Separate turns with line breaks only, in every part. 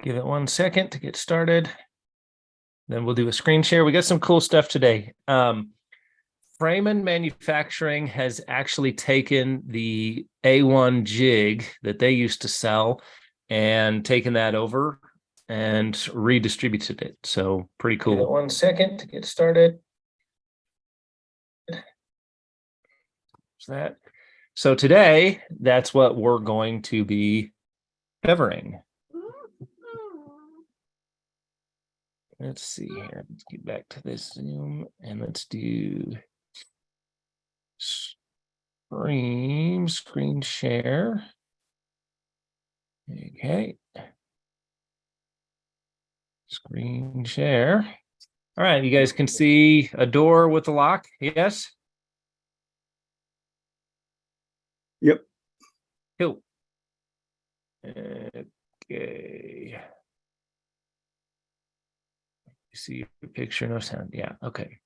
Give it 1 second to get started. Then we'll do a screen share. We got some cool stuff today. Freeman Manufacturing has actually taken the A1 jig that they used to sell and taken that over and redistributed it. So pretty cool. Give it 1 second to get started. That. So today, that's what we're going to be covering. Let's see here. Let's get back to this Zoom and let's do screen share. Okay. Screen share. All right, you guys can see a door with a lock. Yes.
Yep.
Cool. Okay. See your picture, no sound. Yeah, okay.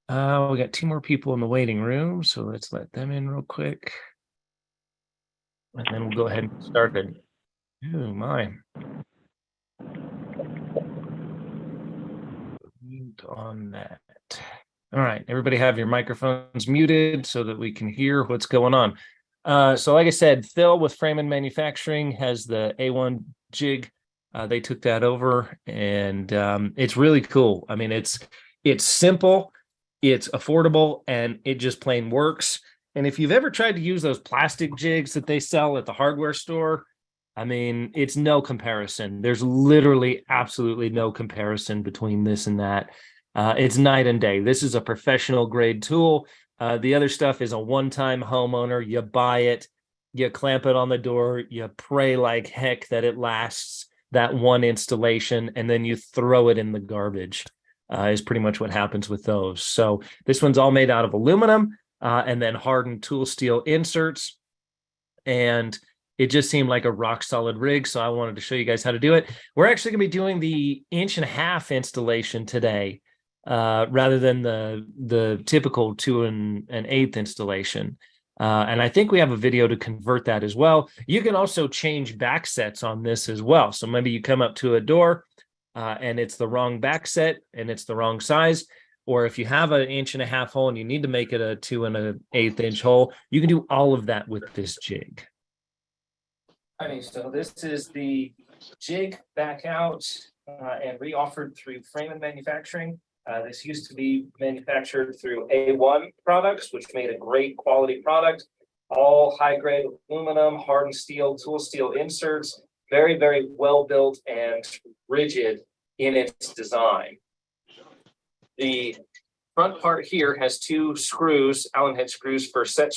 We got 2 more people in the waiting room, so let's let them in real quick. And then we'll go ahead and get started. Oh my. Mute on that. All right, everybody have your microphones muted so that we can hear what's going on. So like I said, Phil with Freeman Manufacturing has the A1 jig. They took that over, and it's really cool. I mean, it's simple, it's affordable, and it just plain works. And if you've ever tried to use those plastic jigs that they sell at the hardware store, I mean, it's no comparison. There's literally absolutely no comparison between this and that. It's night and day. This is a professional grade tool. The other stuff is a one-time homeowner. You buy it, you clamp it on the door, you pray like heck that it lasts that one installation, and then you throw it in the garbage, is pretty much what happens with those. So this one's all made out of aluminum and then hardened tool steel inserts. And it just seemed like a rock solid rig. So I wanted to show you guys how to do it. We're actually going to be doing the 1.5 inch installation today, rather than the typical 2 1/8 installation. And I think we have a video to convert that as well. You can also change back sets on this as well. So maybe you come up to a door and it's the wrong back set and it's the wrong size. Or if you have an 1.5 inch hole and you need to make it a 2 1/8 inch hole, you can do all of that with this jig. So this is the jig back out and re-offered through Freeman Manufacturing. This used to be manufactured through A1 products, which made a great quality product, all high-grade aluminum, hardened steel, tool steel inserts, very, very well built and rigid in its design. The front part here has 2 screws, Allen head screws for set.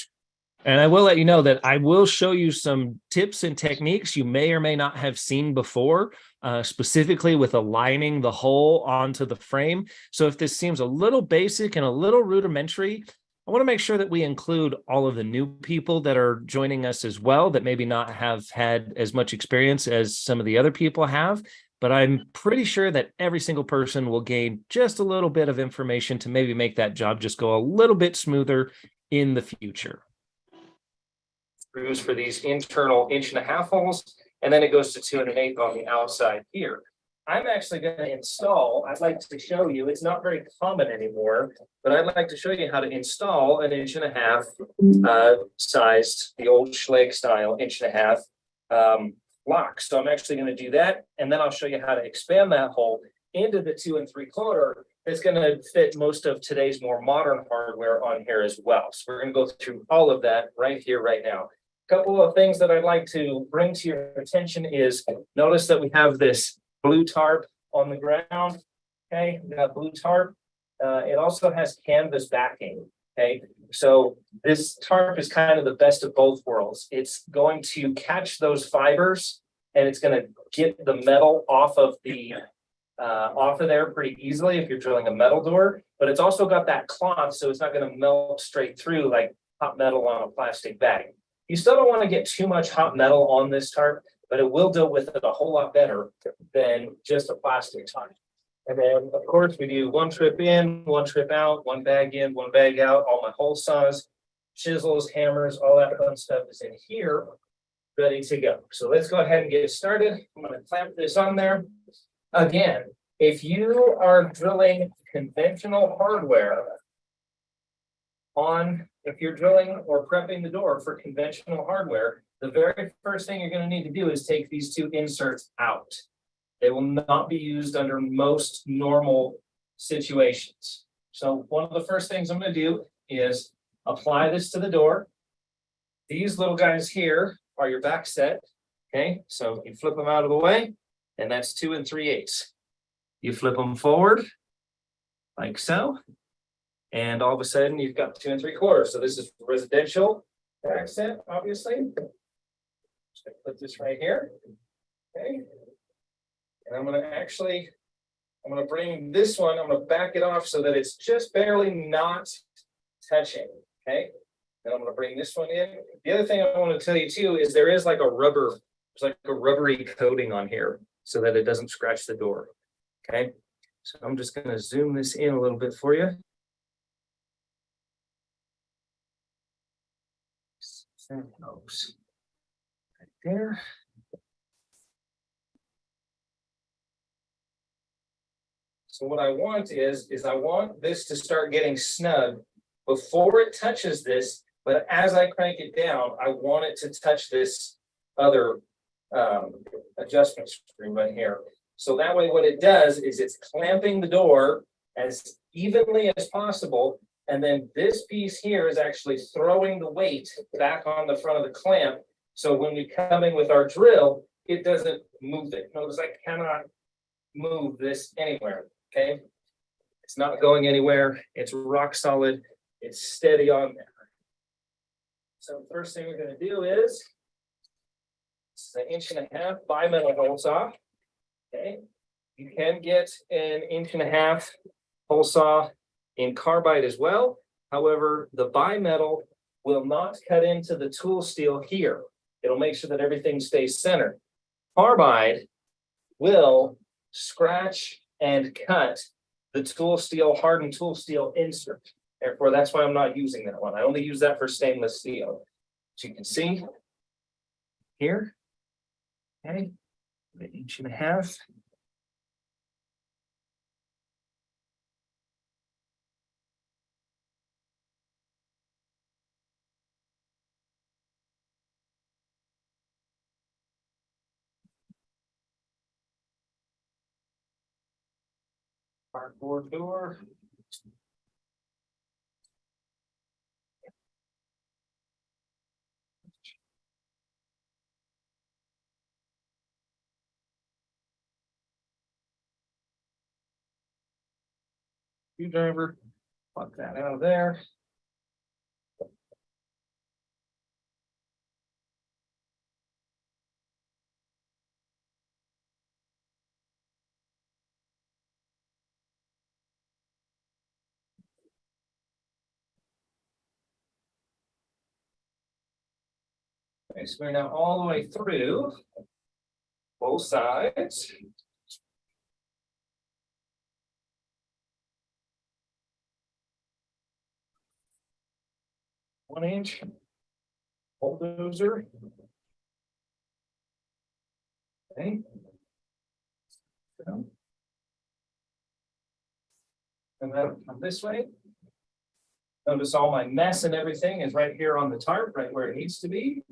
And I will let you know that I will show you some tips and techniques you may or may not have seen before, specifically with aligning the hole onto the frame. So if this seems a little basic and a little rudimentary, I want to make sure that we include all of the new people that are joining us as well, that maybe not have had as much experience as some of the other people have. But I'm pretty sure that every single person will gain just a little bit of information to maybe make that job just go a little bit smoother in the future. Screws for these internal 1.5 inch holes, and then it goes to 2 1/8 on the outside here. I'm actually going to install, I'd like to show you, it's not very common anymore, but I'd like to show you how to install an 1.5 inch sized, the old Schlage style 1.5 inch lock. So I'm actually going to do that, and then I'll show you how to expand that hole into the 2 3/4. It's going to fit most of today's more modern hardware on here as well. So we're going to go through all of that right here, right now. A couple of things that I'd like to bring to your attention is, notice that we have this blue tarp on the ground. Okay, we got blue tarp. It also has canvas backing. Okay, so this tarp is kind of the best of both worlds. It's going to catch those fibers, and it's going to get the metal off of there pretty easily if you're drilling a metal door. But it's also got that cloth, so it's not going to melt straight through like hot metal on a plastic bag. You still don't want to get too much hot metal on this tarp, but it will deal with it a whole lot better than just a plastic tarp. And then, of course, we do 1 trip in, 1 trip out, 1 bag in, 1 bag out. All my hole saws, chisels, hammers, all that fun stuff is in here. ready to go. So let's go ahead and get started. I'm going to clamp this on there. Again, if you are drilling conventional hardware if you're drilling or prepping the door for conventional hardware, the very first thing you're going to need to do is take these two inserts out. They will not be used under most normal situations. So one of the first things I'm going to do is apply this to the door. These little guys here are your back set. Okay, so you flip them out of the way, and that's 2 3/8. You flip them forward like so, and all of a sudden you've got 2 3/4. So this is residential back set, obviously. Just gonna put this right here. Okay. And I'm gonna bring this one, I'm gonna back it off so that it's just barely not touching. Okay. And I'm gonna bring this one in. The other thing I want to tell you too is there's like a rubbery coating on here so that it doesn't scratch the door. Okay. So I'm just gonna zoom this in a little bit for you. There it goes. Right there. So what I want is I want this to start getting snug before it touches this, but as I crank it down, I want it to touch this other adjustment screw right here. So that way what it does is it's clamping the door as evenly as possible, and then this piece here is actually throwing the weight back on the front of the clamp. So when we come in with our drill, it doesn't move it. Notice I cannot move this anywhere. Okay, it's not going anywhere. It's rock solid. It's steady on there. So the first thing we're going to do is this is an 1.5 inch bimetal hole saw. Okay, you can get an 1.5 inch hole saw in carbide as well. However, the bimetal will not cut into the tool steel here. It'll make sure that everything stays centered. Carbide will scratch and cut the tool steel, hardened tool steel insert. Therefore, that's why I'm not using that one. I only use that for stainless steel. As you can see here, okay, 1.5 inches. Cardboard door. Screwdriver, plug that out of there. Okay, so we're now all the way through both sides. One inch bulldozer. Okay. And then come this way. Notice all my mess and everything is right here on the tarp, right where it needs to be.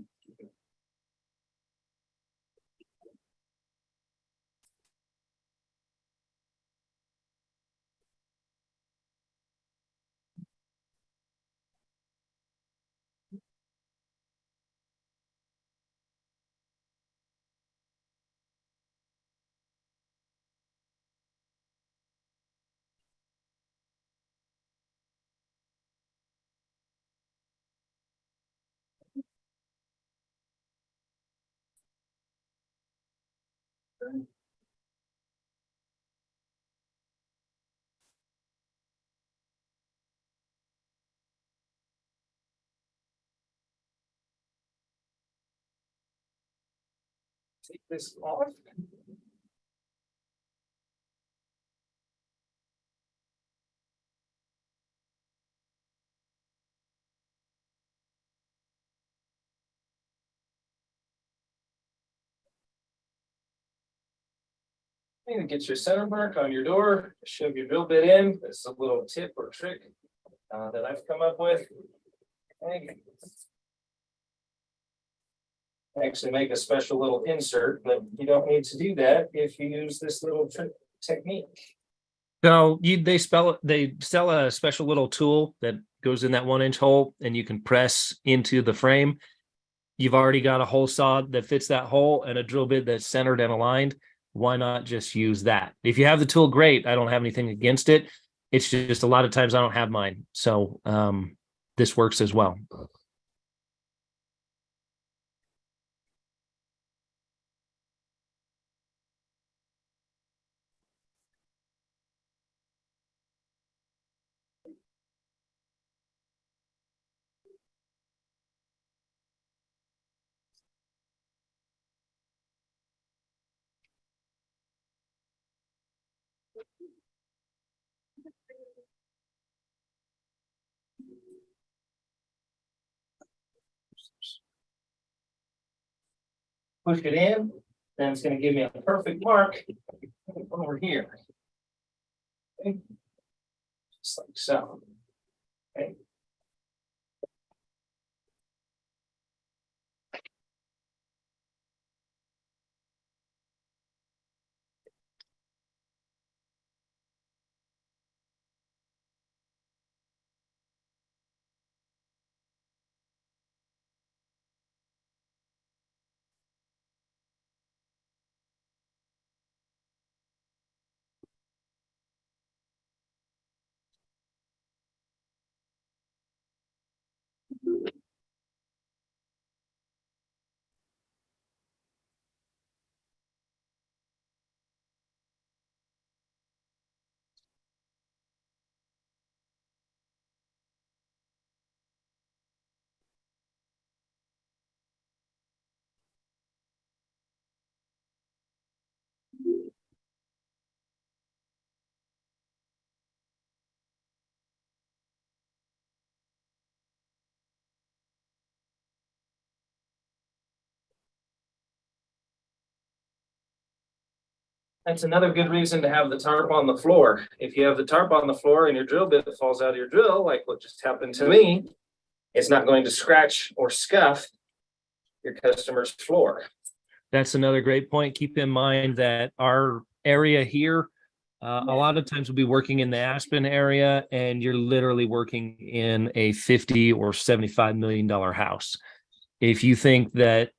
Take this off. to get your center mark on your door, shove your drill bit in. This is a little tip or trick that I've come up with. Okay. Actually make a special little insert, but you don't need to do that if you use this little trick technique.
So they sell a special little tool that goes in that 1-inch hole, and you can press into the frame. You've already got a hole saw that fits that hole and a drill bit that's centered and aligned. Why not just use that? If you have the tool, great. I don't have anything against it. It's just a lot of times I don't have mine. So this works as well.
Push it in, then it's going to give me a perfect mark over here. Okay. Just like so. Okay. That's another good reason to have the tarp on the floor. If you have the tarp on the floor and your drill bit falls out of your drill, like what just happened to me, it's not going to scratch or scuff your customer's floor.
That's another great point. Keep in mind that our area here, a lot of times we'll be working in the Aspen area, and you're literally working in a $50 or $75 million house. If you think that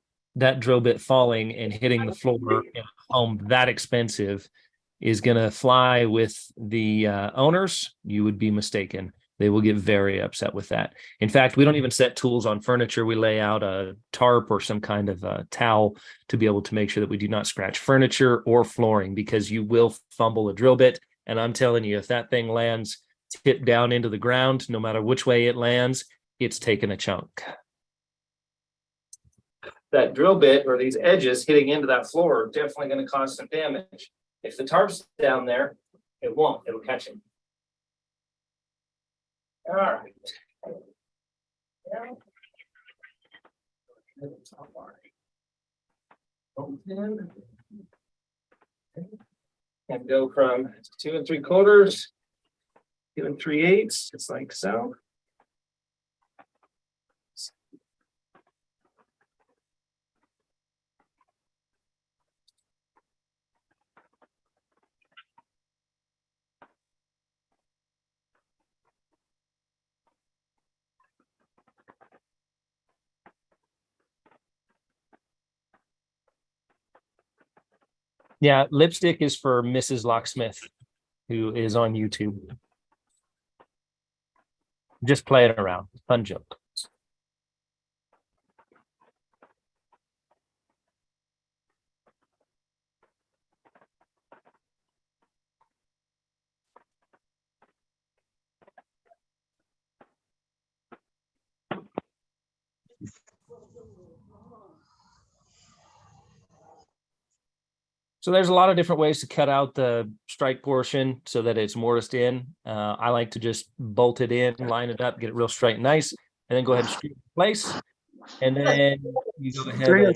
drill bit falling and hitting the floor in a home that expensive is going to fly with the owners, you would be mistaken. They will get very upset with that. In fact, we don't even set tools on furniture. We lay out a tarp or some kind of a towel to be able to make sure that we do not scratch furniture or flooring, because you will fumble a drill bit. And I'm telling you, if that thing lands tip down into the ground, no matter which way it lands, it's taking a chunk.
That drill bit or these edges hitting into that floor are definitely going to cause some damage. If the tarp's down there, it won't. It'll catch it. All right. And go from 2 3/4, 2 3/8, just like so.
Yeah, lipstick is for Mrs. Locksmith, who is on YouTube. Just playing around. Fun joke. So there's a lot of different ways to cut out the strike portion so that it's mortised in. I like to just bolt it in, line it up, get it real straight and nice, and then go ahead and screw it in place. And then you go ahead and,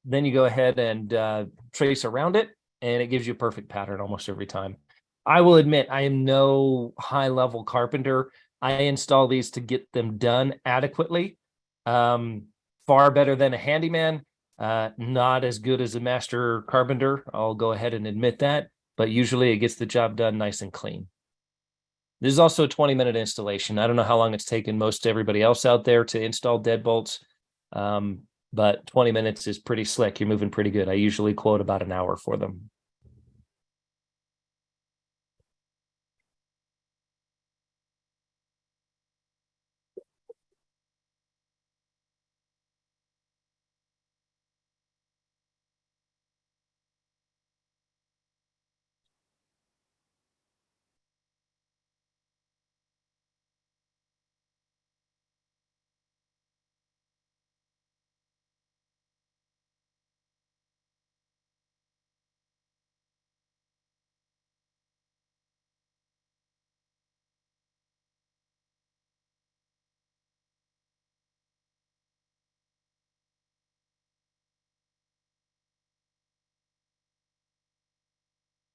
then you go ahead and trace around it. and it gives you a perfect pattern almost every time. I will admit, I am no high level carpenter. I install these to get them done adequately. Far better than a handyman, not as good as a master carpenter. I'll go ahead and admit that, but usually it gets the job done nice and clean. This is also a 20-minute installation. I don't know how long it's taken most everybody else out there to install deadbolts, but 20 minutes is pretty slick. You're moving pretty good. I usually quote about an hour for them.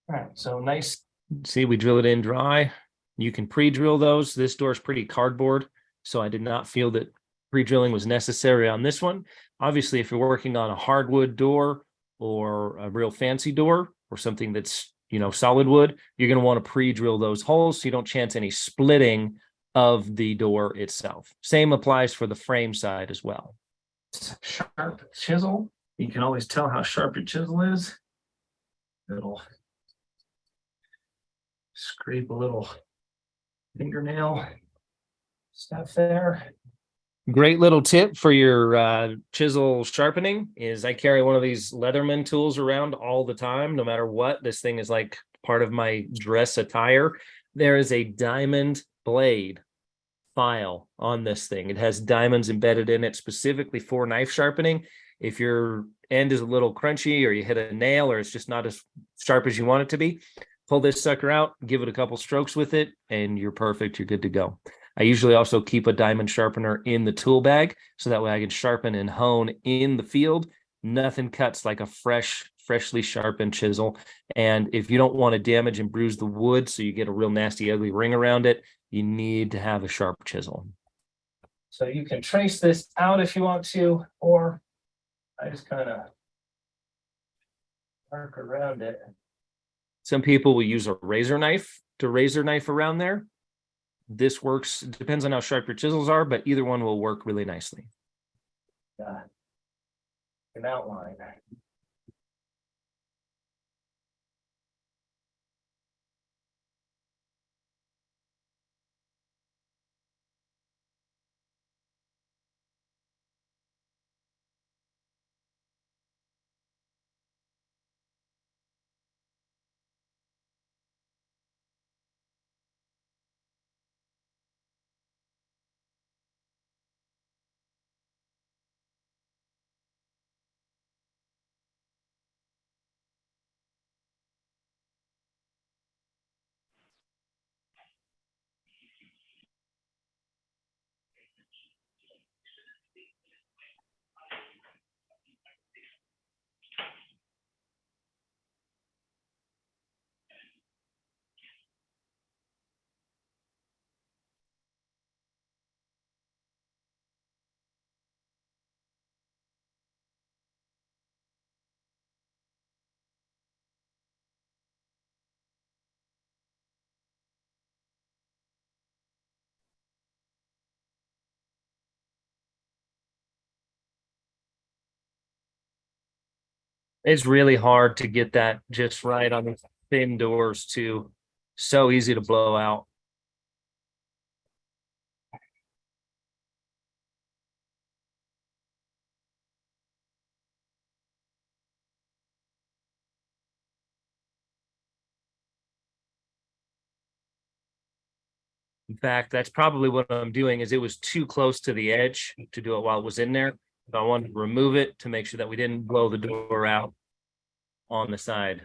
All right, so nice. See, we drill it in dry. You can pre-drill those. This door is pretty cardboard, so I did not feel that pre-drilling was necessary on this one. Obviously, if you're working on a hardwood door or a real fancy door or something that's, solid wood, you're going to want to pre-drill those holes so you don't chance any splitting of the door itself. Same applies for the frame side as well. Sharp chisel. You can always tell how sharp your chisel is. It'll scrape a little fingernail stuff there. Great little tip for your chisel sharpening is I carry one of these Leatherman tools around all the time, no matter what. This thing is like part of my dress attire. There is a diamond blade file on this thing. It has diamonds embedded in it specifically for knife sharpening. If your end is a little crunchy or you hit a nail or it's just not as sharp as you want it to be, pull this sucker out, give it a couple strokes with it, and you're perfect. You're good to go. I usually also keep a diamond sharpener in the tool bag so that way I can sharpen and hone in the field. Nothing cuts like a freshly sharpened chisel. And if you don't want to damage and bruise the wood so you get a real nasty, ugly ring around it, you need to have a sharp chisel. So you can trace this out if you want to, or I just kind of mark around it. Some people will use a razor knife to razor knife around there. This works, depends on how sharp your chisels are, but either one will work really nicely. An outline. It's really hard to get that just right on the thin doors too. So easy to blow out. In fact, that's probably what I'm doing is it was too close to the edge to do it while it was in there. So I wanted to remove it to make sure that we didn't blow the door out on the side.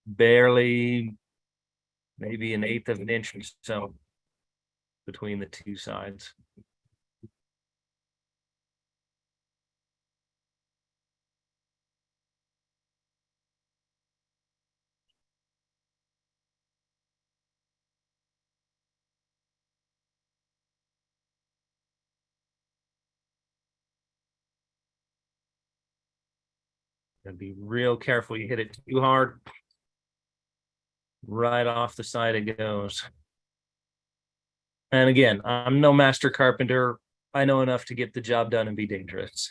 Barely, maybe an eighth of an inch or so between the two sides. And be real careful. You hit it too hard. Right off the side it goes. And again, I'm no master carpenter. I know enough to get the job done and be dangerous.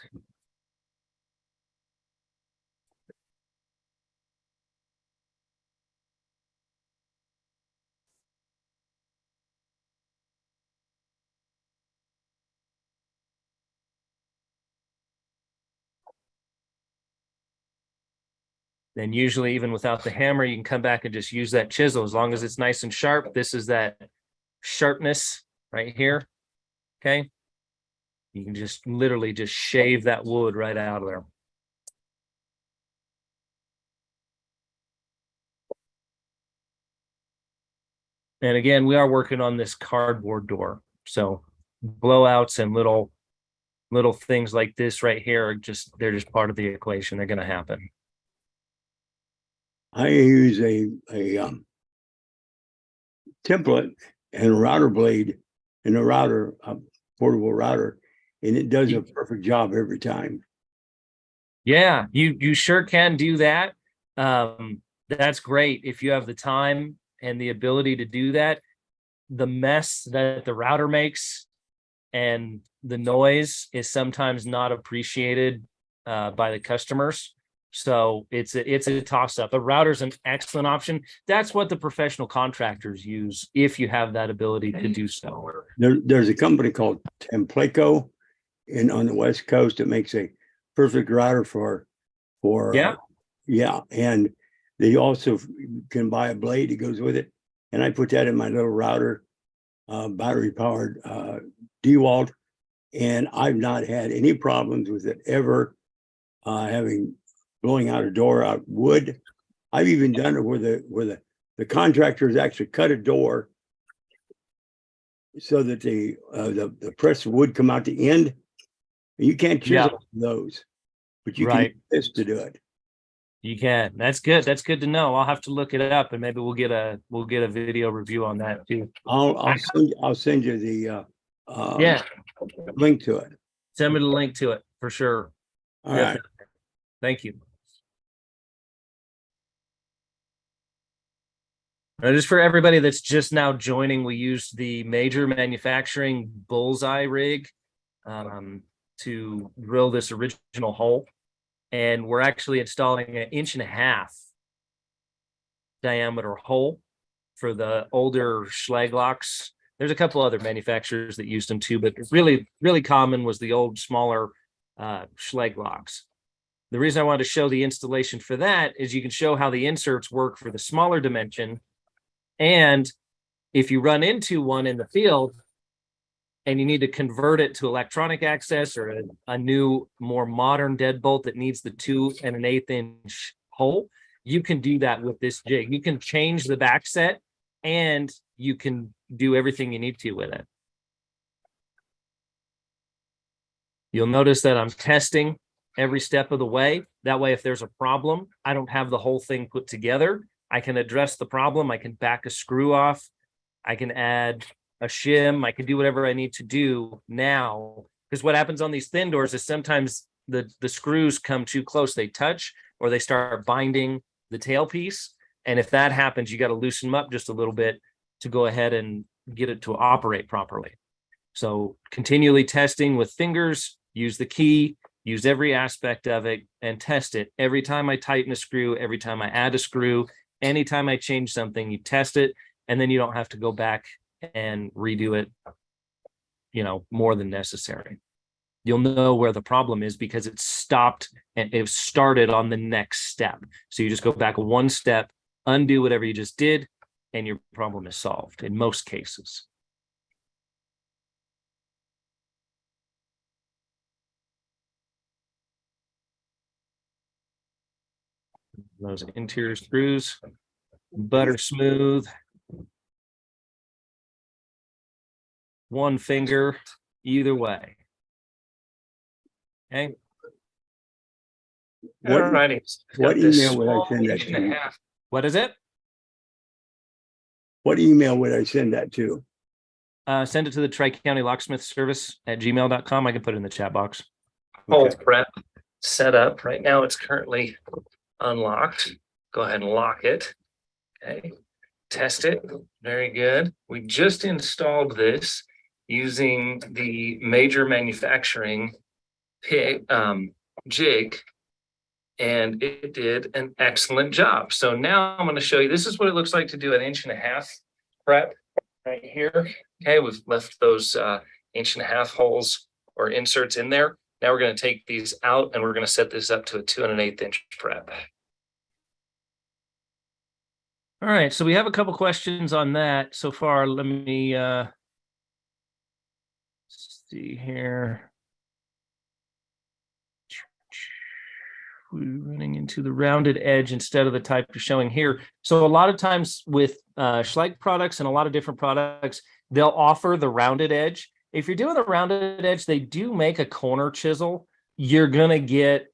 Then usually even without the hammer, you can come back and just use that chisel as long as it's nice and sharp. This is that sharpness right here. Okay. You can just literally just shave that wood right out of there. And again, we are working on this cardboard door. So blowouts and little things like this right here are they're just part of the equation. They're going to happen.
I use a template and a router blade and a portable router, and it does a perfect job every time.
Yeah, you sure can do that. That's great if you have the time and the ability to do that. The mess that the router makes and the noise is sometimes not appreciated by the customers. So it's a toss up. The router's an excellent option. That's what the professional contractors use if you have that ability to do so.
There's a company called Templaco on the West Coast that makes a perfect router for yeah, and they also can buy a blade that goes with it, and I put that in my little router, battery powered DeWalt, and I've not had any problems with it ever. Blowing out a door out wood. I've even done it where the contractors actually cut a door so that the press would come out the end. You can't chisel those, but you can use this to do it.
You can. That's good. That's good to know. I'll have to look it up, and maybe we'll get a video review on that too.
I'll send you the link to it.
Send me the link to it for sure.
All right.
Thank you. Just for everybody that's just now joining, we used the Major Manufacturing Bullseye rig to drill this original hole. And we're actually installing an 1.5 inch diameter hole for the older Schlag locks. There's a couple other manufacturers that used them too, but really, really common was the old smaller Schlag locks. The reason I wanted to show the installation for that is you can show how the inserts work for the smaller dimension. And if you run into one in the field and you need to convert it to electronic access or a new, more modern deadbolt that needs the 2 1/8 inch hole, you can do that with this jig. You can change the back set and you can do everything you need to with it. You'll notice that I'm testing every step of the way. That way, if there's a problem, I don't have the whole thing put together. I can address the problem. I can back a screw off. I can add a shim. I can do whatever I need to do now. Because what happens on these thin doors is sometimes the screws come too close. They touch or they start binding the tailpiece. And if that happens, you got to loosen them up just a little bit to go ahead and get it to operate properly. So continually testing with fingers, use the key, use every aspect of it and test it. Every time I tighten a screw, every time I add a screw, anytime I change something, you test it, and then you don't have to go back and redo it, more than necessary. You'll know where the problem is because it stopped and it started on the next step. So you just go back one step, undo whatever you just did, and your problem is solved in most cases. Those interior screws, butter smooth. One finger, either way. Okay.
What email would I send that to?
What is it?
What email would I send that to?
Send it to the Tri-County Locksmith Service at gmail.com. I can put it in the chat box.
Hold prep. set up. Right now it's currently unlocked. Go ahead and lock it. Okay, test it. Very good. We just installed this using the major manufacturing jig, and it did an excellent job. So now I'm going to show you, this is what it looks like to do an 1.5 inch prep right here. Okay, we've left those 1.5 inch holes or inserts in there. Now we're going to take these out and we're going to set this up to a 2 1/8 inch prep. All right, so we have a couple questions on that so far. Let me see here. We're running into the rounded edge instead of the type you're showing here. So a lot of times with Schleich products and a lot of different products, they'll offer the rounded edge. If you're doing the rounded edge, they do make a corner chisel. You're gonna get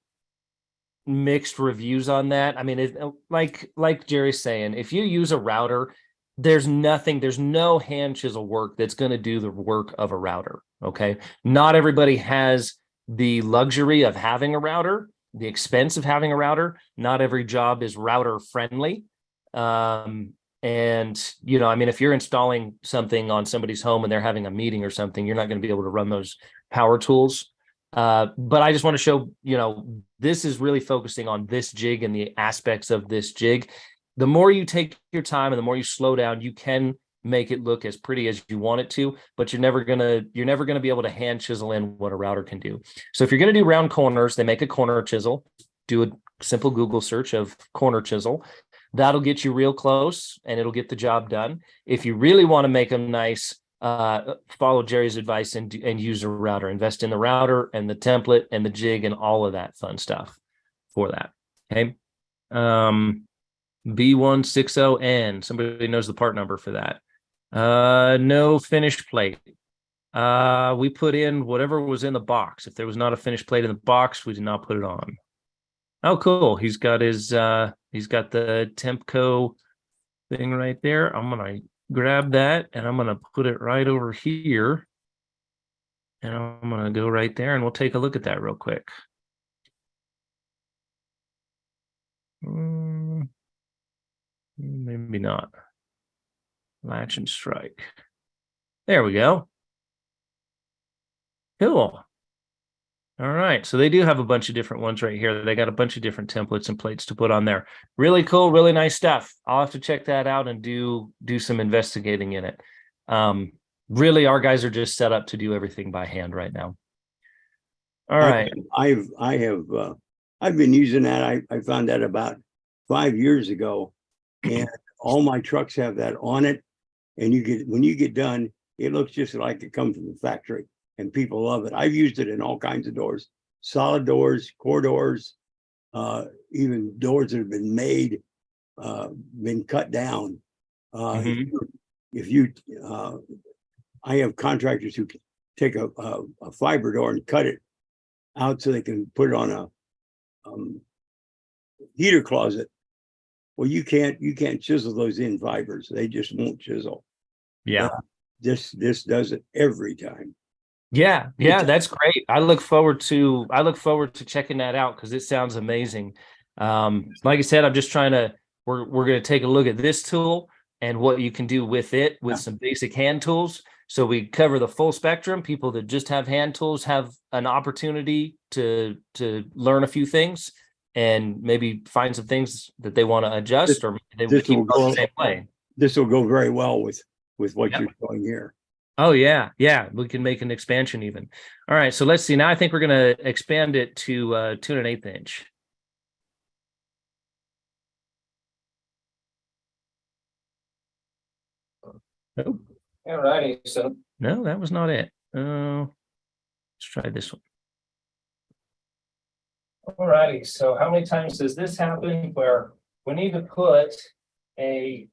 mixed reviews on that. I mean, like Jerry's saying, if you use a router, there's no hand chisel work that's going to do the work of a router. Okay. Not everybody has the luxury of having a router, the expense of having a router. Not every job is router friendly. And, I mean, if you're installing something on somebody's home and they're having a meeting or something, you're not going to be able to run those power tools. But I just want to show, this is really focusing on this jig and the aspects of this jig. The more you take your time and the more you slow down, you can make it look as pretty as you want it to, but you're never gonna be able to hand chisel in what a router can do. So if you're gonna do round corners, they make a corner chisel. Do a simple Google search of corner chisel. That'll get you real close and it'll get the job done. If you really want to make them nice, follow Jerry's advice and use a router. Invest in the router and the template and the jig and all of that fun stuff for that. Okay. B160N. Somebody knows the part number for that. No finished plate. We put in whatever was in the box. If there was not a finished plate in the box, we did not put it on. Oh, cool. He's got the Tempco thing right there. I'm gonna grab that and I'm gonna put it right over here. And I'm gonna go right there and we'll take a look at that real quick. Maybe not. Latch and strike. There we go. Cool. All right. So they do have a bunch of different ones right here. They got a bunch of different templates and plates to put on there. Really cool, really nice stuff. I'll have to check that out and do some investigating in it. Really, our guys are just set up to do everything by hand right now. All right.
I've been using that. I found that about 5 years ago, and all my trucks have that on it. And when you get done, it looks just like it comes from the factory, and people love it. I've used it in all kinds of doors, solid doors, core doors, even doors that have been made, been cut down. I have contractors who take a fiber door and cut it out so they can put it on a heater closet. Well, you can't chisel those in fibers. They just won't chisel.
Yeah.
This does it every time.
Yeah, that's great. I look forward to checking that out because it sounds amazing. Like I said, I'm just we're going to take a look at this tool and what you can do with it with some basic hand tools. So we cover the full spectrum. People that just have hand tools have an opportunity to learn a few things and maybe find some things that they want to adjust, or they will keep going the same way.
This will go very well with what you're showing here.
Oh, yeah. We can make an expansion even. All right. So let's see. Now I think we're going to expand it to 2 1/8 inch. Nope. All righty. So no, that was not it. Let's try this one. All righty. So how many times does this happen where we need to put a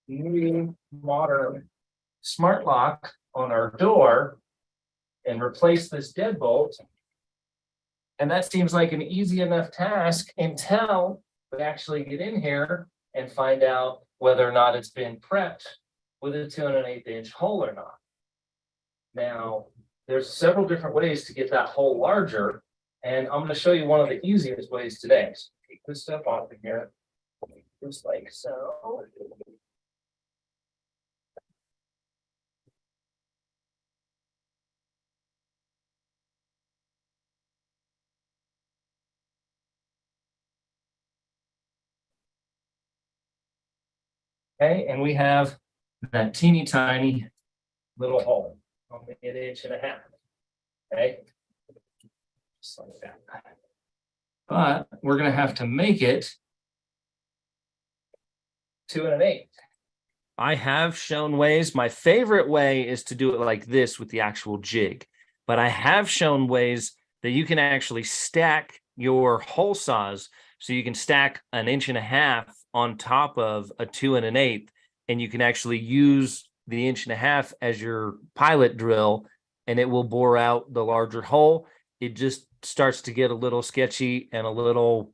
new modern smart lock on our door and replace this deadbolt? And that seems like an easy enough task until we actually get in here and find out whether or not it's been prepped with a 2 1/8 inch hole or not. Now, there's several different ways to get that hole larger,
And I'm gonna show you one of the easiest ways today. So take this stuff off of here, just like so. Okay, and we have that teeny tiny little hole, only an inch and a half. Okay. Just like that. But we're gonna have to make it 2 1/8.
I have shown ways. My favorite way is to do it like this with the actual jig, but I have shown ways that you can actually stack your hole saws. So you can stack an inch and a half on top of a 2 1/8, and you can actually use the inch and a half as your pilot drill, and it will bore out the larger hole. It just starts to get a little sketchy and a little,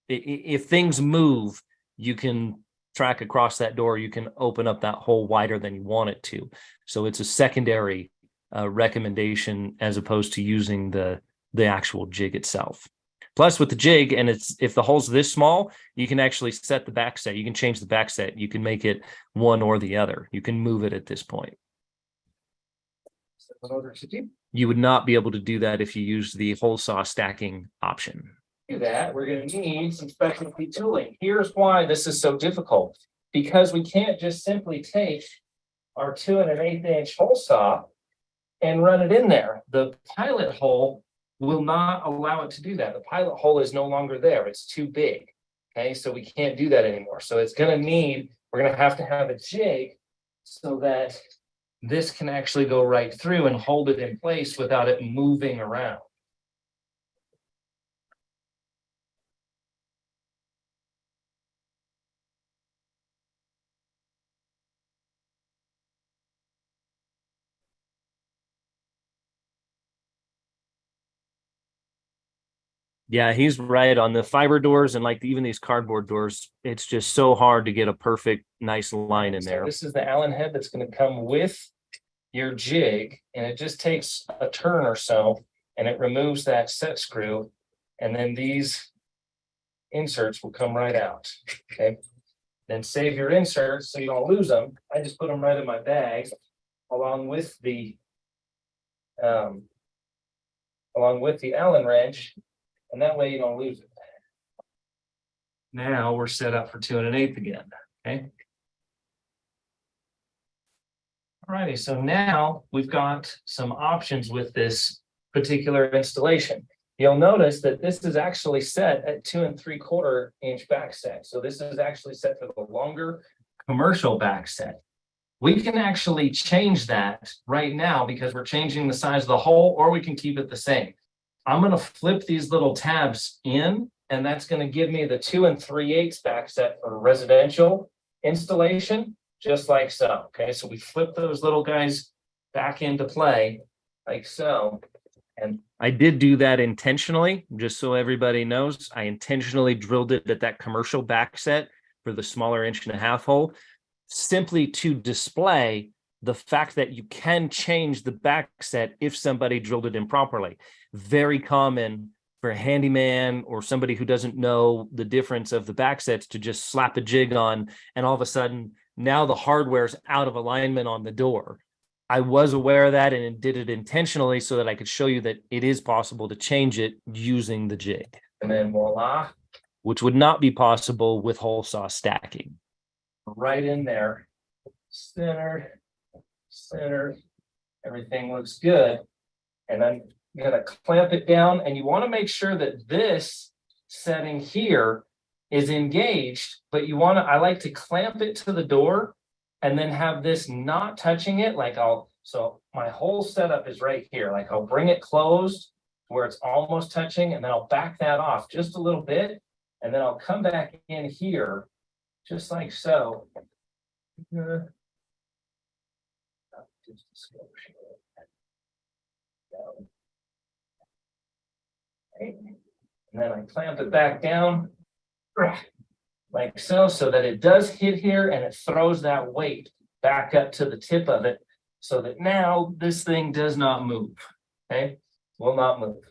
if things move, you can track across that door, you can open up that hole wider than you want it to. So it's a secondary recommendation as opposed to using the actual jig itself. Plus with the jig, and if the hole's this small, you can actually set the back set. You can change the back set. You can make it one or the other. You can move it at this point. You would not be able to do that if you use the hole saw stacking option.
Do that, we're going to need some specialty tooling. Here's why this is so difficult, because we can't just simply take our 2 1/8 inch hole saw and run it in there. The pilot hole will not allow it to do that. The pilot hole is no longer there. It's too big. Okay, so we can't do that anymore. So it's going to need, we're going to have a jig so that this can actually go right through and hold it in place without it moving around.
Yeah, he's right on the fiber doors and like even these cardboard doors. It's just so hard to get a perfect, nice line in there.
So this is the Allen head that's going to come with your jig, and it just takes a turn or so, and it removes that set screw, and then these inserts will come right out. Okay, then save your inserts so you don't lose them. I just put them right in my bag, along with the Allen wrench. And that way you don't lose it. Now we're set up for 2 1/8 again. Okay. Alrighty, so now we've got some options with this particular installation. You'll notice that this is actually set at 2 3/4 inch back set. So this is actually set for the longer commercial back set. We can actually change that right now because we're changing the size of the hole, or we can keep it the same. I'm going to flip these little tabs in, and that's going to give me the 2 3/8 back set for residential installation, just like so. Okay, so we flip those little guys back into play like so. And
I did do that intentionally, just so everybody knows. I intentionally drilled it at that commercial back set for the smaller 1.5 hole, simply to display the fact that you can change the back set if somebody drilled it improperly. Very common for a handyman or somebody who doesn't know the difference of the back sets to just slap a jig on, and all of a sudden now the hardware's out of alignment on the door. I was aware of that and did it intentionally so that I could show you that it is possible to change it using the jig.
And then voila.
Which would not be possible with hole saw stacking.
Right in there. Center. Everything looks good. And I'm going to clamp it down. And you want to make sure that this setting here is engaged, but I like to clamp it to the door and then have this not touching it. So my whole setup is right here. Like I'll bring it closed where it's almost touching, and then I'll back that off just a little bit. And then I'll come back in here just like so. And then I clamp it back down like so that it does hit here and it throws that weight back up to the tip of it so that now this thing does not move. Okay, will not move.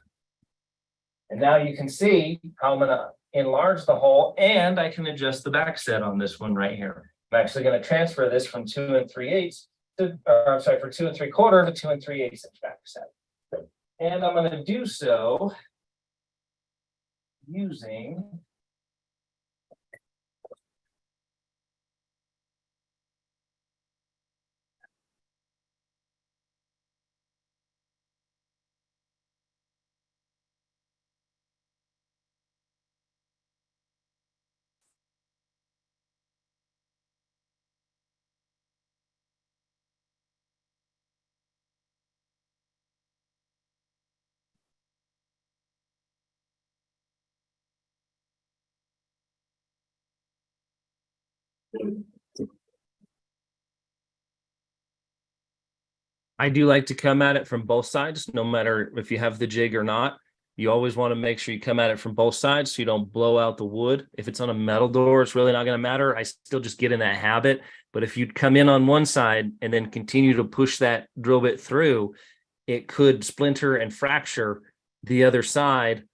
And now you can see how I'm gonna enlarge the hole, and I can adjust the backset on this one right here. I'm actually gonna transfer this from 2 3/8 to, or I'm sorry, for 2 3/4 to 2 3/8 inch backset. And I'm gonna do so using
I do like to come at it from both sides, no matter if you have the jig or not. You always want to make sure you come at it from both sides so you don't blow out the wood. If it's on a metal door, it's really not going to matter. I still just get in that habit. But if you come in on one side and then continue to push that drill bit through, it could splinter and fracture the other side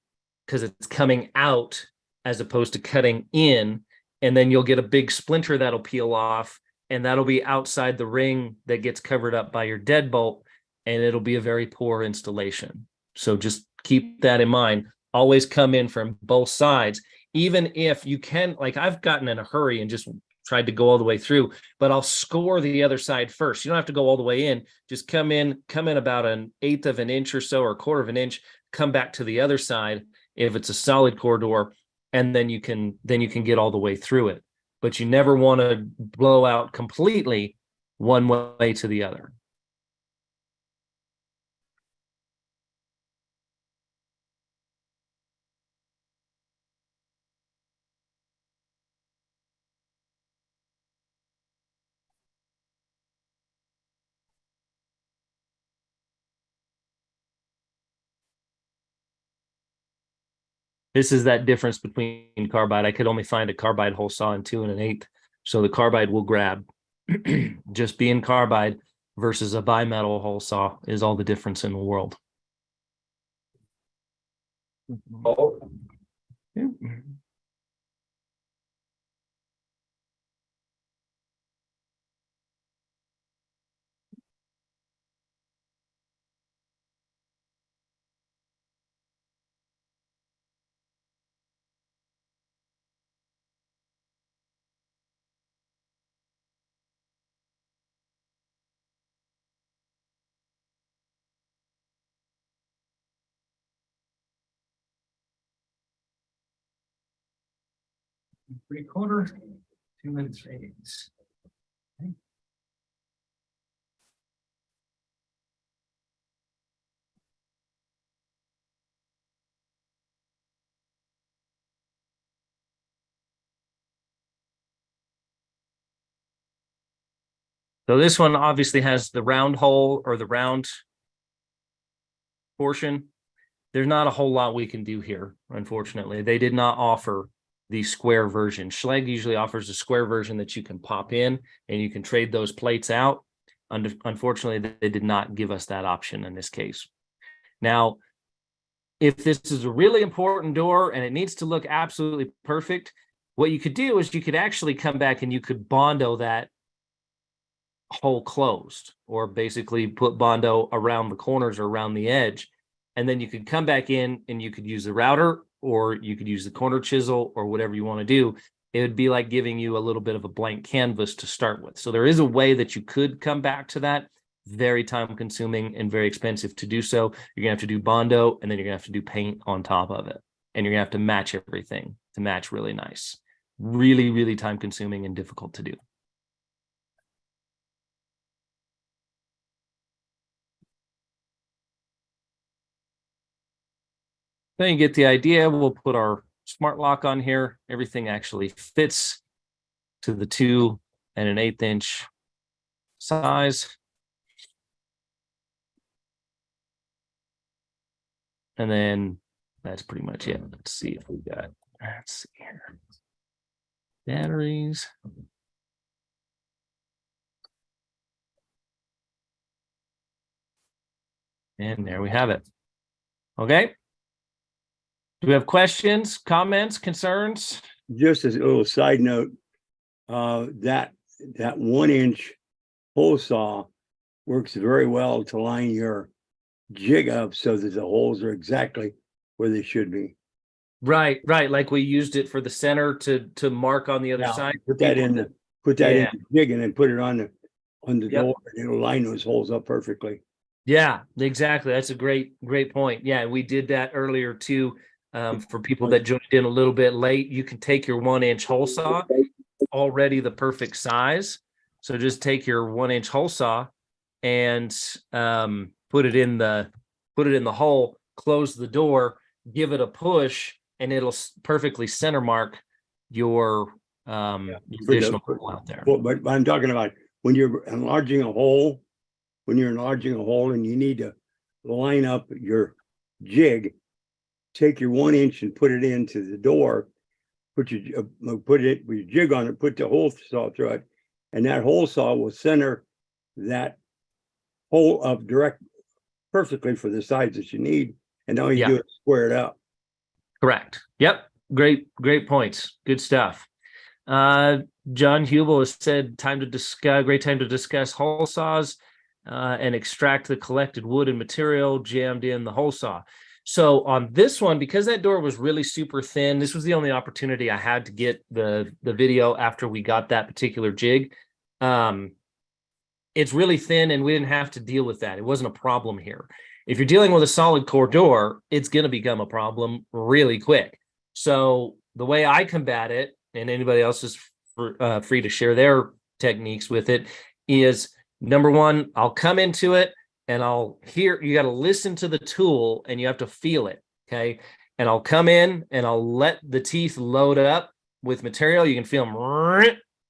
because it's coming out as opposed to cutting in. And then you'll get a big splinter that'll peel off, and that'll be outside the ring that gets covered up by your deadbolt, and it'll be a very poor installation. So just keep that in mind. Always come in from both sides, even if you can, like I've gotten in a hurry and just tried to go all the way through, but I'll score the other side first. You don't have to go all the way in. Just come in about 1/8 of an inch or so, or 1/4 of an inch, come back to the other side if it's a solid core door, and then you can get all the way through it. But you never want to blow out completely one way to the other. This is that difference between carbide. I could only find a carbide hole saw in 2 1/8. So the carbide will grab. Just being carbide versus a bimetal hole saw is all the difference in the world.
oh,
Yeah.
Three-quarter, 2 3/8.
So this one obviously has the round hole, or the round portion. There's not a whole lot we can do here, unfortunately. They did not offer the square version. Schlage usually offers a square version that you can pop in and you can trade those plates out. Unfortunately, they did not give us that option in this case. Now, if this is a really important door and it needs to look absolutely perfect, what you could do is you could actually come back and you could Bondo that hole closed, or basically put Bondo around the corners or around the edge. And then you could come back in and you could use the router, or you could use the corner chisel, or whatever you want to do. It would be like giving you a little bit of a blank canvas to start with. So there is a way that you could come back to that. Very time consuming and very expensive to do so. You're gonna have to do Bondo, and then you're gonna have to do paint on top of it. And you're gonna have to match everything to match really nice. Really, really time consuming and difficult to do. Then you get the idea. We'll put our smart lock on here. Everything actually fits to the 2 1/8 inch size. And then that's pretty much it. Let's see if we got, let's see here. Batteries. And there we have it. Okay. Do we have questions, comments, concerns?
Just as a little side note, that 1-inch hole saw works very well to line your jig up so that the holes are exactly where they should be.
Right. Like we used it for the center to mark on the other side.
Put that in the jig and then put it on the
Yep.
door, and it'll line those holes up perfectly.
Yeah, exactly. That's a great point. Yeah, we did that earlier too. For people that joined in a little bit late, you can take your 1-inch hole saw, already the perfect size. So just take your 1-inch hole saw and put it in the hole, close the door, give it a push, and it'll perfectly center mark your additional hole out there.
Well, but I'm talking about when you're enlarging a hole, and you need to line up your jig, take your 1-inch and put it into the door, put it with your jig on it, put the hole saw through it, and that hole saw will center that hole up direct perfectly for the size that you need. And all you do is square it up.
Correct. Yep. Great points. Good stuff. John Hubel has said, great time to discuss hole saws and extract the collected wood and material jammed in the hole saw. So on this one, because that door was really super thin, this was the only opportunity I had to get the video after we got that particular jig. It's really thin and we didn't have to deal with that. It wasn't a problem here. If you're dealing with a solid core door, it's going to become a problem really quick. So the way I combat it, and anybody else is free to share their techniques with it, is number one, I'll come into it and I'll hear, you got to listen to the tool and you have to feel it. Okay. And I'll come in and I'll let the teeth load up with material. You can feel them.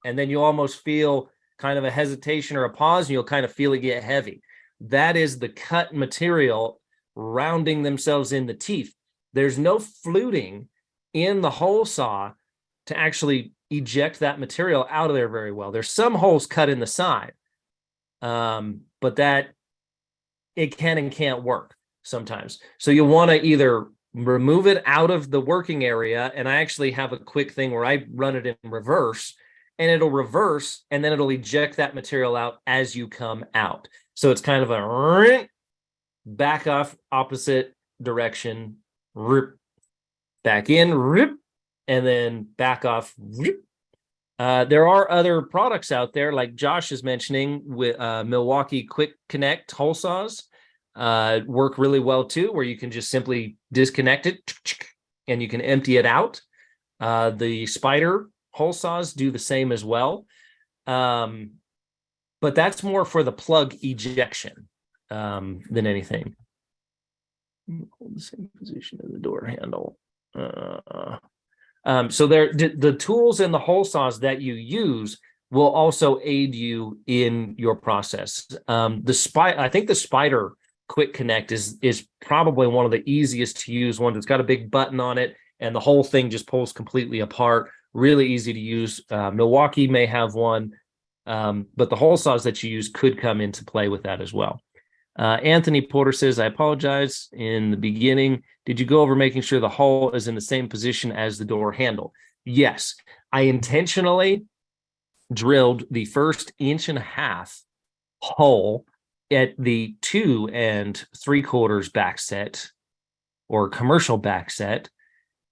And then you almost feel kind of a hesitation or a pause, and you'll kind of feel it get heavy. That is the cut material rounding themselves in the teeth. There's no fluting in the hole saw to actually eject that material out of there very well. There's some holes cut in the side, but that it can and can't work sometimes. So you want to either remove it out of the working area, and I actually have a quick thing where I run it in reverse, and it'll reverse, and then it'll eject that material out as you come out. So it's kind of a back off opposite direction, rip, back in, rip, and then back off. Rip. There are other products out there, like Josh is mentioning, with Milwaukee Quick Connect hole saws work really well too, where you can just simply disconnect it and you can empty it out. The Spider hole saws do the same as well. But that's more for the plug ejection than anything. Hold the same position of the door handle. So the tools and the hole saws that you use will also aid you in your process. I think the Spider Quick Connect is probably one of the easiest to use ones. It's got a big button on it, and the whole thing just pulls completely apart. Really easy to use. Milwaukee may have one. But the hole saws that you use could come into play with that as well. Anthony Porter says, I apologize in the beginning. Did you go over making sure the hole is in the same position as the door handle? Yes, I intentionally drilled the first 1.5 inch hole at the 2 3/4 back set, or commercial back set,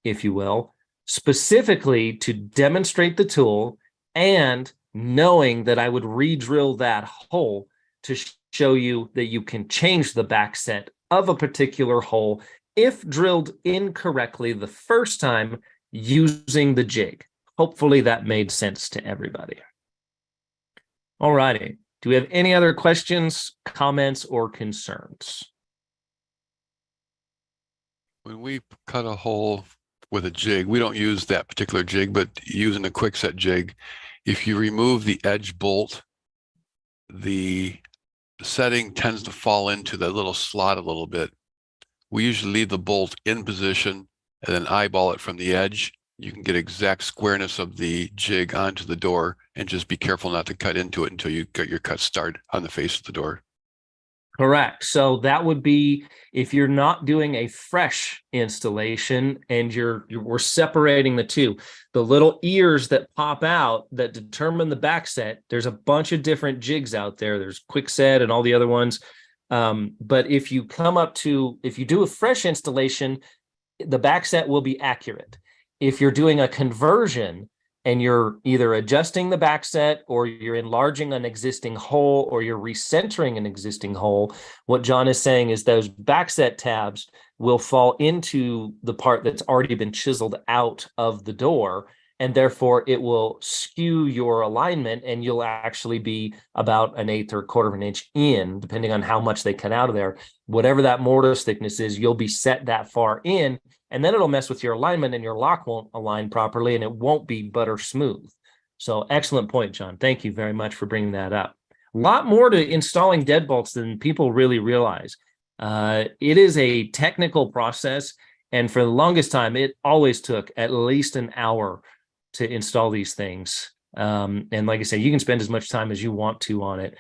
if you will, specifically to demonstrate the tool, and knowing that I would re-drill that hole to show you that you can change the back set of a particular hole if drilled incorrectly the first time using the jig. Hopefully that made sense to everybody. All righty. Do we have any other questions, comments, or concerns?
When we cut a hole with a jig, we don't use that particular jig, but using a quick set jig, if you remove the edge bolt, the setting tends to fall into the little slot a little bit. We usually leave the bolt in position and then eyeball it from the edge. You can get exact squareness of the jig onto the door, and just be careful not to cut into it until you get your cut start on the face of the door.
Correct. So that would be if you're not doing a fresh installation and we're separating the two. The little ears that pop out that determine the back set, there's a bunch of different jigs out there. There's Quickset and all the other ones. But if you do a fresh installation, the back set will be accurate. If you're doing a conversion, and you're either adjusting the back set or you're enlarging an existing hole or you're recentering an existing hole, what John is saying is those back set tabs will fall into the part that's already been chiseled out of the door, and therefore it will skew your alignment, and you'll actually be about an eighth or a quarter of an inch in, depending on how much they cut out of there. Whatever that mortise thickness is, you'll be set that far in, and then it'll mess with your alignment and your lock won't align properly and it won't be butter smooth. So excellent point, John. Thank you very much for bringing that up. A lot more to installing deadbolts than people really realize. It is a technical process, and for the longest time, it always took at least an hour to install these things. And like I said, you can spend as much time as you want to on it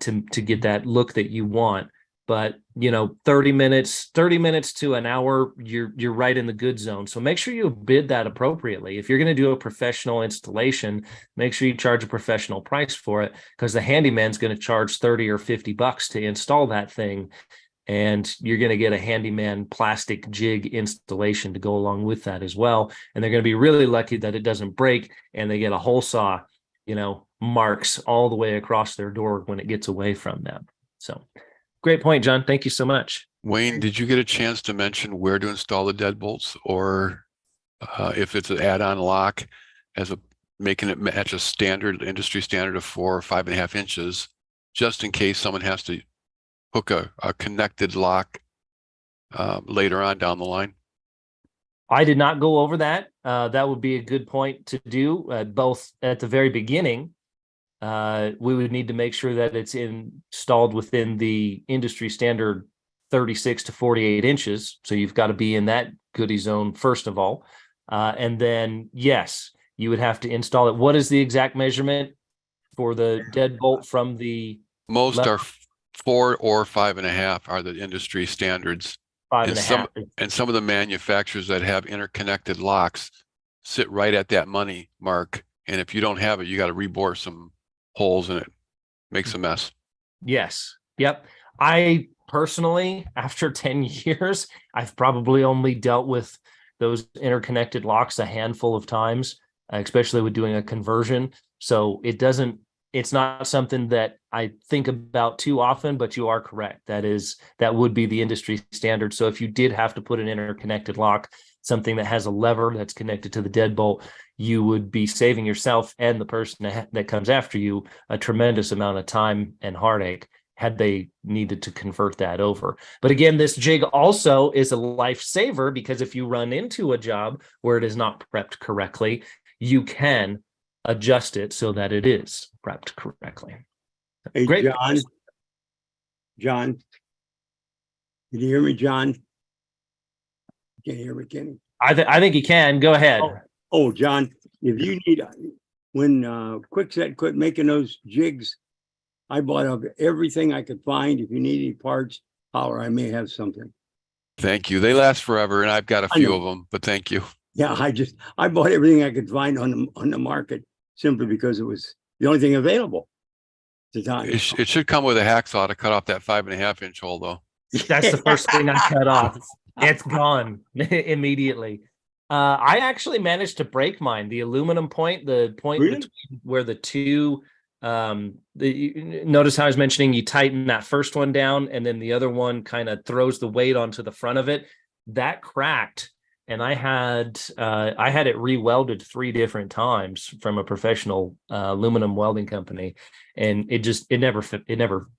to get that look that you want. But 30 minutes to an hour, you're right in the good zone. So make sure you bid that appropriately. If you're going to do a professional installation, make sure you charge a professional price for it, because the handyman's going to charge 30 or 50 bucks to install that thing. And you're going to get a handyman plastic jig installation to go along with that as well. And they're going to be really lucky that it doesn't break and they get a hole saw, marks all the way across their door when it gets away from them. So great point, John. Thank you so much.
Wayne, did you get a chance to mention where to install the deadbolts, or if it's an add-on lock, making it match a standard industry standard of 4 or 5.5 inches, just in case someone has to hook a connected lock later on down the line?
I did not go over that. That would be a good point to do, both at the very beginning. We would need to make sure that it's installed within the industry standard 36 to 48 inches. So you've got to be in that goodie zone, first of all. And then, yes, you would have to install it. What is the exact measurement for the deadbolt from the...
Most are 4 or 5.5 are the industry standards.
5.5.
And some of the manufacturers that have interconnected locks sit right at that money mark. And if you don't have it, you got to rebore some holes and it makes a mess.
Yes. Yep. I personally, after 10 years, I've probably only dealt with those interconnected locks a handful of times, especially with doing a conversion. So it's not something that I think about too often, but you are correct. That would be the industry standard. So if you did have to put an interconnected lock, something that has a lever that's connected to the deadbolt, you would be saving yourself and the person that comes after you a tremendous amount of time and heartache had they needed to convert that over. But again, this jig also is a lifesaver, because if you run into a job where it is not prepped correctly, you can adjust it so that it is prepped correctly.
Hey,
Great.
John, can you hear me, John? Can't hear me, Kenny.
I think you can. Go ahead.
Oh, John, if you need, when Quickset quit making those jigs, I bought up everything I could find. If you need any parts, holler, I may have something.
Thank you. They last forever, and I've got a few of them, but thank you.
Yeah, I bought everything I could find on the market simply because it was the only thing available at the time.
It should come with a hacksaw to cut off that 5.5 inch hole, though.
That's the first thing I cut off. It's gone immediately. I actually managed to break mine. The aluminum point, the point
Really?
between where the two, notice how I was mentioning you tighten that first one down and then the other one kind of throws the weight onto the front of it. That cracked. And I had it re-welded 3 different times from a professional aluminum welding company, and it never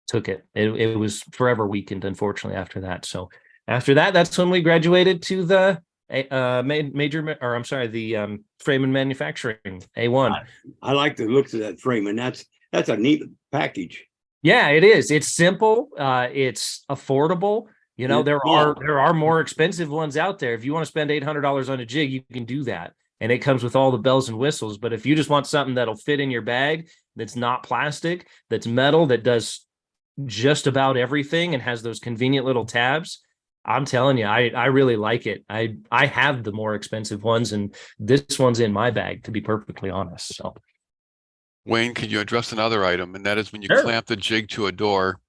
took it. It was forever weakened, unfortunately, after that. So after that, that's when we graduated to the frame and manufacturing A1.
I like the looks of that frame, and that's a neat package.
Yeah, it is. It's simple. It's affordable. There are more expensive ones out there. If you want to spend $800 on a jig, you can do that. And it comes with all the bells and whistles. But if you just want something that'll fit in your bag, that's not plastic, that's metal, that does just about everything and has those convenient little tabs. I'm telling you, I really like it. I have the more expensive ones, and this one's in my bag, to be perfectly honest. So,
Wayne, can you address another item? And that is when you
Sure.
clamp the jig to a door,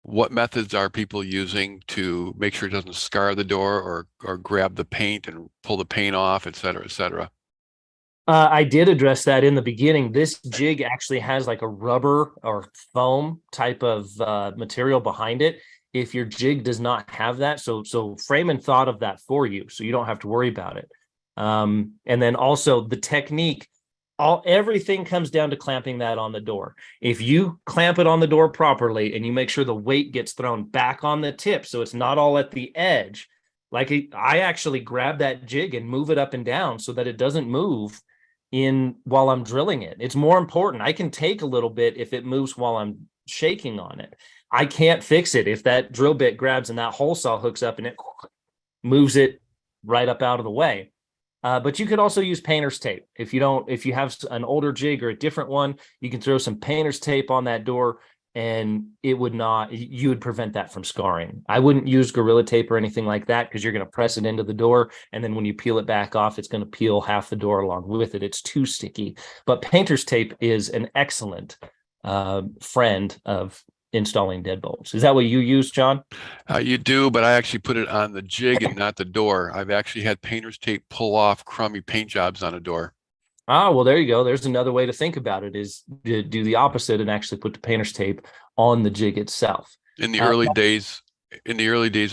what methods are people using to make sure it doesn't scar the door or grab the paint and pull the paint off, et cetera, et cetera?
I did address that in the beginning. This jig actually has like a rubber or foam type of material behind it. If your jig does not have that, so Freeman thought of that for you, so you don't have to worry about it. And then also the technique, everything comes down to clamping that on the door. If you clamp it on the door properly and you make sure the weight gets thrown back on the tip, so it's not all at the edge. I actually grab that jig and move it up and down so that it doesn't move while I'm drilling it. It's more important. I can take a little bit if it moves while I'm shaking on it. I can't fix it if that drill bit grabs and that hole saw hooks up and it moves it right up out of the way. But you could also use painter's tape. If you have an older jig or a different one, you can throw some painter's tape on that door and you would prevent that from scarring. I wouldn't use Gorilla Tape or anything like that because you're going to press it into the door. And then when you peel it back off, it's going to peel half the door along with it. It's too sticky. But painter's tape is an excellent friend of installing deadbolts. Is that what you use, John?
You do, but I actually put it on the jig and not the door. I've actually had painter's tape pull off crummy paint jobs on a door.
Ah, well, there you go. There's another way to think about it, is to do the opposite and actually put the painter's tape on the jig itself.
In the early days,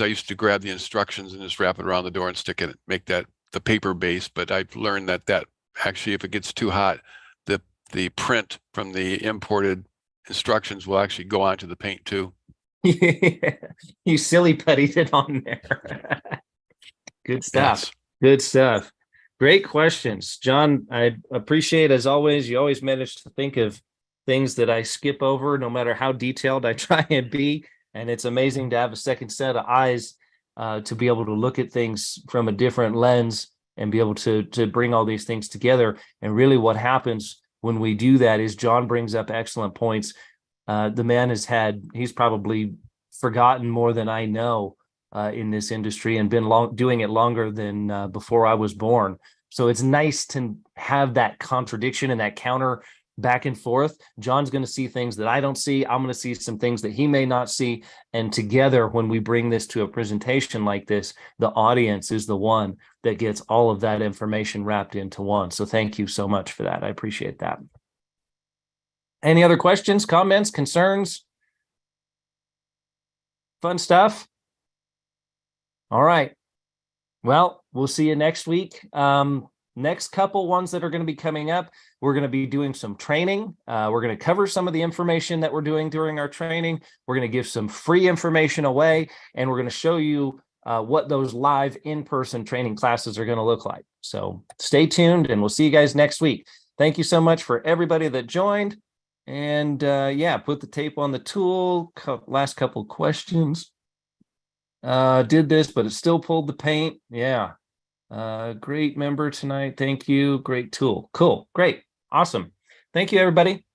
I used to grab the instructions and just wrap it around the door and stick it, make that the paper base. But I've learned that actually, if it gets too hot, the print from the imported instructions will actually go onto the paint too.
You silly puttied it on there. Good stuff.
Yes.
Good stuff. Great questions, John. I appreciate, as always, you always manage to think of things that I skip over, no matter how detailed I try and be. And it's amazing to have a second set of eyes to be able to look at things from a different lens and be able to bring all these things together. And really what happens when we do that is John brings up excellent points. The man he's probably forgotten more than I know in this industry and been doing it longer than before I was born. So it's nice to have that contradiction and that counter back and forth. John's going to see things that I don't see. I'm going to see some things that he may not see. And together, when we bring this to a presentation like this, the audience is the one that gets all of that information wrapped into one. So thank you so much for that. I appreciate that. Any other questions, comments, concerns? Fun stuff? All right. Well, we'll see you next week. Next couple ones that are going to be coming up, we're going to be doing some training. We're going to cover some of the information that we're doing during our training. We're going to give some free information away, and we're going to show you what those live in-person training classes are going to look like. So stay tuned, and we'll see you guys next week. Thank you so much for everybody that joined. And yeah, put the tape on the tool. Last couple questions. Did this, but it still pulled the paint. Yeah. Great member tonight. Thank you. Great tool. Cool. Great. Awesome. Thank you, everybody.